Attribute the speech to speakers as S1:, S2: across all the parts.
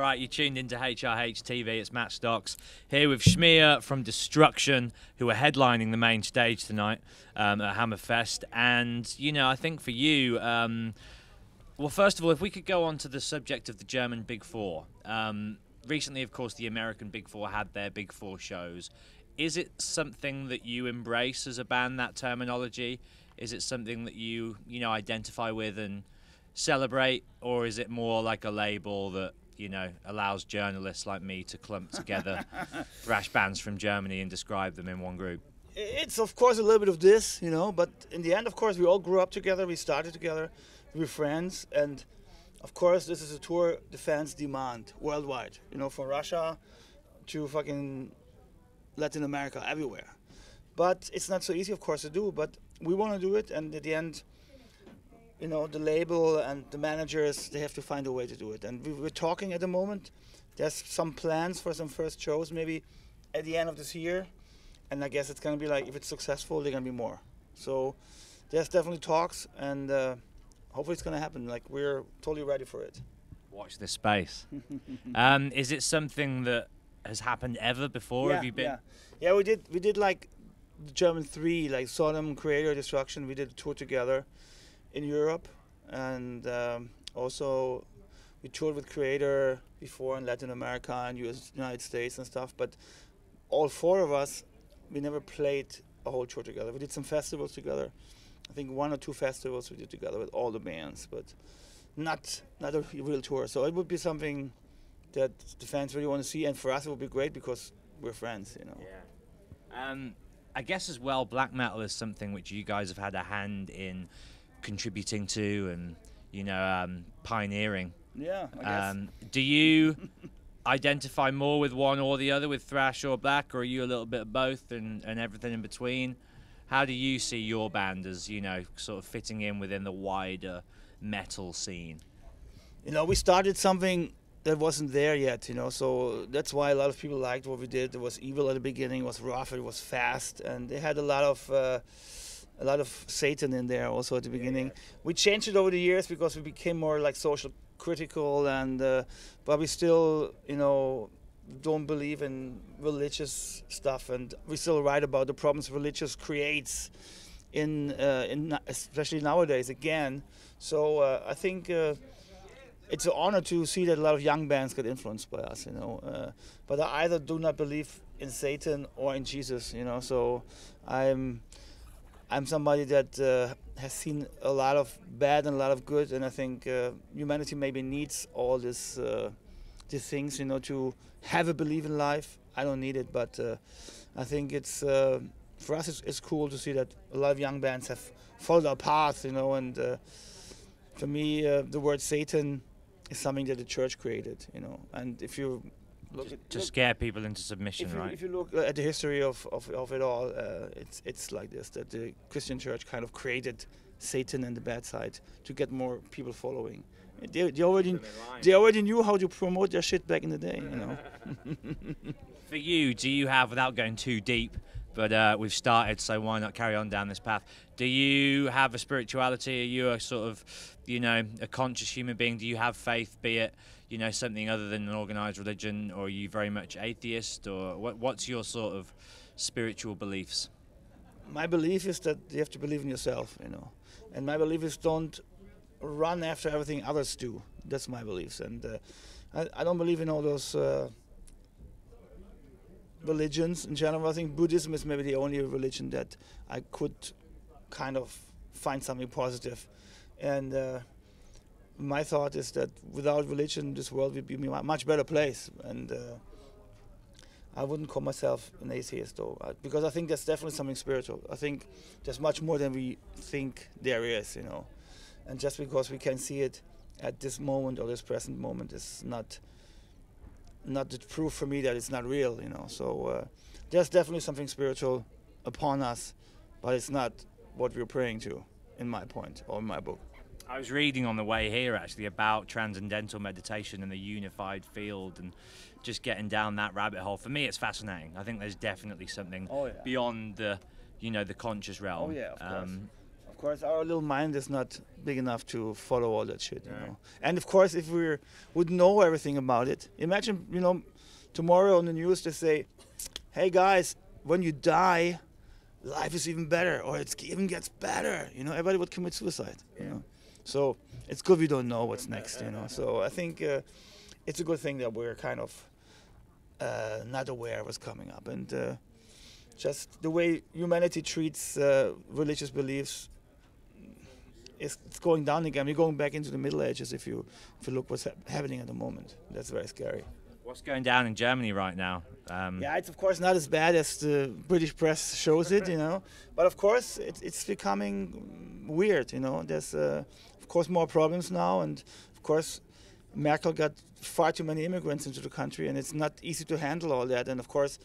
S1: right, you tuned into HRH TV. It's Matt Stocks here with Schmear from Destruction, who are headlining the main stage tonight at Hammerfest. And, you know, I think for you, well, first of all, if we could go on to the subject of the German Big Four. Recently, of course, the American Big Four had their Big Four shows. Is it something that you embrace as a band, that terminology? Is it something that you identify with and celebrate, or is it more like a label that, you know, allows journalists like me to clump together thrash bands from Germany and describe them in one group?
S2: It's, of course, a little bit of this, you know, but in the end, of course, we all grew up together, we started together, we were friends, and of course, this is a tour the fans demand worldwide, you know, from Russia to fucking Latin America, everywhere. But it's not so easy, of course, to do, but we want to do it, and at the end, you know, the label and the managers, they have to find a way to do it. And we're talking at the moment. There's some plans for some first shows, maybe at the end of this year. And I guess it's going to be like, if it's successful, there's going to be more. So there's definitely talks, and hopefully it's going to happen. Like, we're totally ready for it.
S1: Watch this space. Is it something that has happened ever before?
S2: Yeah,
S1: Have you been?
S2: Yeah, we did like the German 3, like Sodom, Creator, Destruction. We did a tour together in Europe, and also we toured with Creator before in Latin America and United States and stuff, but all four of us, we never played a whole tour together. We did some festivals together. I think 1 or 2 festivals we did together with all the bands, but not a real tour. So it would be something that the fans really want to see, and for us it would be great because we're friends, you know.
S1: Yeah. I guess as well, black metal is something which you guys have had a hand in contributing to and, you know, pioneering.
S2: Yeah, I guess.
S1: Do you identify more with one or the other, with thrash or black, or are you a little bit of both and everything in between? How do you see your band as, you know, sort of fitting in within the wider metal scene?
S2: You know, we started something that wasn't there yet, you know, so that's why a lot of people liked what we did. It was evil at the beginning, it was rough, it was fast, and they had a lot of Satan in there also at the beginning. We changed it over the years because we became more like social critical, and but we still, you know, don't believe in religious stuff, and we still write about the problems religious creates in especially nowadays again. So I think it's an honor to see that a lot of young bands get influenced by us, you know. But I either do not believe in Satan or in Jesus, you know. So I'm somebody that has seen a lot of bad and a lot of good, and I think humanity maybe needs all these things, you know, to have a belief in life. I don't need it, but I think it's for us it's cool to see that a lot of young bands have followed our path, you know. And for me, the word Satan is something that the church created, you know. And if you look
S1: to scare people into submission, right?
S2: If you look at the history of it all, it's like this, that the Christian church kind of created Satan and the bad side to get more people following. They already knew how to promote their shit back in the day, you know.
S1: For you, do you have, without going too deep, but we've started, so why not carry on down this path? Do you have a spirituality? Are you a sort of, you know, a conscious human being? Do you have faith, be it, you know, something other than an organized religion, or are you very much atheist, or what's your sort of spiritual beliefs?
S2: My belief is that you have to believe in yourself, you know. And my belief is don't run after everything others do. That's my beliefs. And I don't believe in all those religions in general. I think Buddhism is maybe the only religion that I could kind of find something positive. And my thought is that without religion, this world would be a much better place. And I wouldn't call myself an atheist, though, because I think there's definitely something spiritual. I think there's much more than we think there is, you know. And just because we can see it at this moment or this present moment is not the proof for me that it's not real, you know. So there's definitely something spiritual upon us, but it's not what we're praying to, in my point, or in my book.
S1: I was reading on the way here, actually, about transcendental meditation and the unified field and just getting down that rabbit hole. For me, it's fascinating. I think there's definitely something beyond the, you know, the conscious realm.
S2: Oh, yeah, of course, our little mind is not big enough to follow all that shit, you know. And of course, if we would know everything about it, imagine, you know, tomorrow on the news they say, hey guys, when you die, life is even better, or it even gets better. You know, everybody would commit suicide. You know, so it's good we don't know what's next. You know, so I think it's a good thing that we're kind of not aware of what's coming up, and just the way humanity treats religious beliefs. It's going down again. We're going back into the Middle Ages if you look what's happening at the moment. That's very scary.
S1: What's going down in Germany right now?
S2: Yeah, it's of course not as bad as the British press shows it, you know. But of course, it's becoming weird, you know. There's of course more problems now, and of course, Merkel got far too many immigrants into the country, and it's not easy to handle all that. And of course,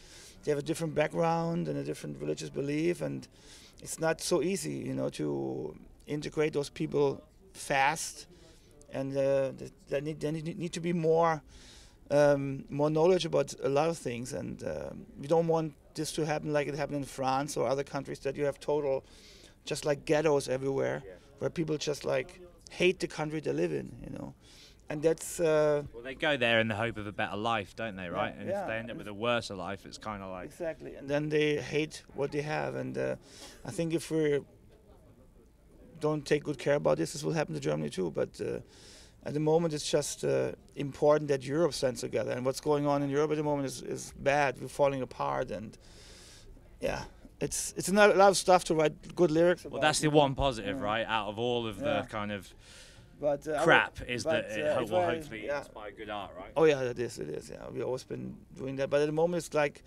S2: they have a different background and a different religious belief, and it's not so easy, you know, to integrate those people fast. And they need to be more knowledge about a lot of things, and we don't want this to happen like it happened in France or other countries, that you have total, just like ghettos everywhere, where people just like hate the country they live in, you know. And that's
S1: well, they go there in the hope of a better life, don't they? Right?
S2: Yeah,
S1: and if they end up with a worse life, it's kind of like
S2: exactly. And then they hate what they have, and I think if we don't take good care about this will happen to Germany too. But at the moment, it's just important that Europe stands together. And what's going on in Europe at the moment is bad. We're falling apart, and yeah, it's not a lot of stuff to write good lyrics about.
S1: Well, that's the one positive, right? Out of all of the kind of crap, is that it will hopefully inspire good art, right?
S2: Oh yeah, it is. Yeah, we've always been doing that. But at the moment, it's like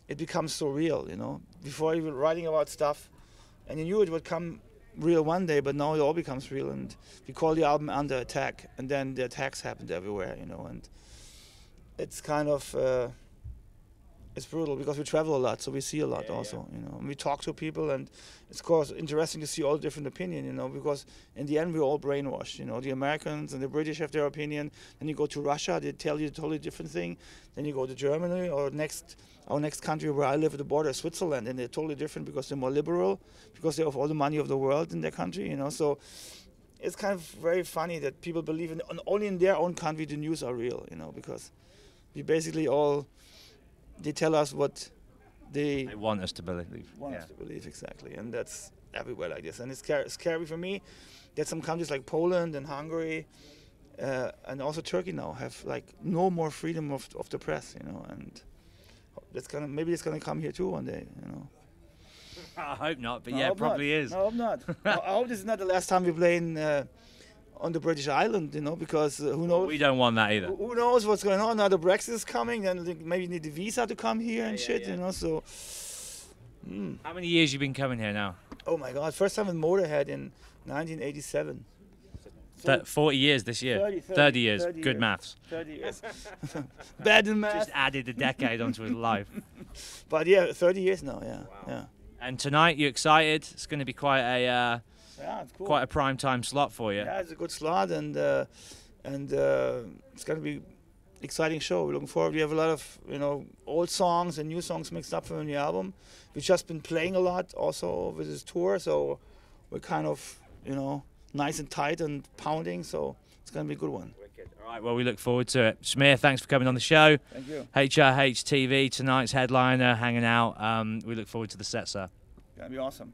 S2: it becomes so real, you know. Before you were writing about stuff, and you knew it would come real one day, but now it all becomes real, and we call the album Under Attack, and then the attacks happened everywhere, you know, and it's kind of it's brutal because we travel a lot, so we see a lot also, you know, and we talk to people, and it's of course interesting to see all different opinions, you know, because in the end we're all brainwashed, you know. The Americans and the British have their opinion, then you go to Russia, they tell you a totally different thing, then you go to Germany, or our next country where I live at the border is Switzerland, and they're totally different because they're more liberal, because they have all the money of the world in their country, you know. So it's kind of very funny that people believe only in their own country the news are real, you know, because we basically they tell us what they
S1: want us to believe.
S2: Us to believe, exactly, and that's everywhere like this. And it's scary for me that some countries like Poland and Hungary and also Turkey now have like no more freedom of the press, you know, and maybe it's gonna come here too one day, you know.
S1: I hope not, but it probably is.
S2: No, I hope not. I hope this is not the last time we play on the British island, you know, because who knows?
S1: We don't want that either.
S2: Who knows what's going on now? The Brexit is coming, then maybe you need the visa to come here and shit, you know. So.
S1: How many years you been coming here now?
S2: Oh my God! First time in Motorhead in 1987.
S1: 40 years this year. 30 years. Good maths.
S2: 30 years. Bad in math.
S1: Just added a decade onto his life.
S2: But yeah, 30 years now. Yeah.
S1: Wow.
S2: Yeah.
S1: And tonight, you excited? It's going to be quite a
S2: it's cool.
S1: quite a prime time slot for you.
S2: Yeah, it's a good slot, and it's going to be exciting show. We're looking forward. We have a lot of, you know, old songs and new songs mixed up for a new album. We've just been playing a lot also with this tour, so we're kind of, you know, nice and tight and pounding, so it's going to be a good one.
S1: Wicked. All right, well, we look forward to it. Smear, thanks for coming on the show.
S2: Thank you.
S1: HRH TV, tonight's headliner, hanging out. We look forward to the set, sir.
S2: It's going to be awesome.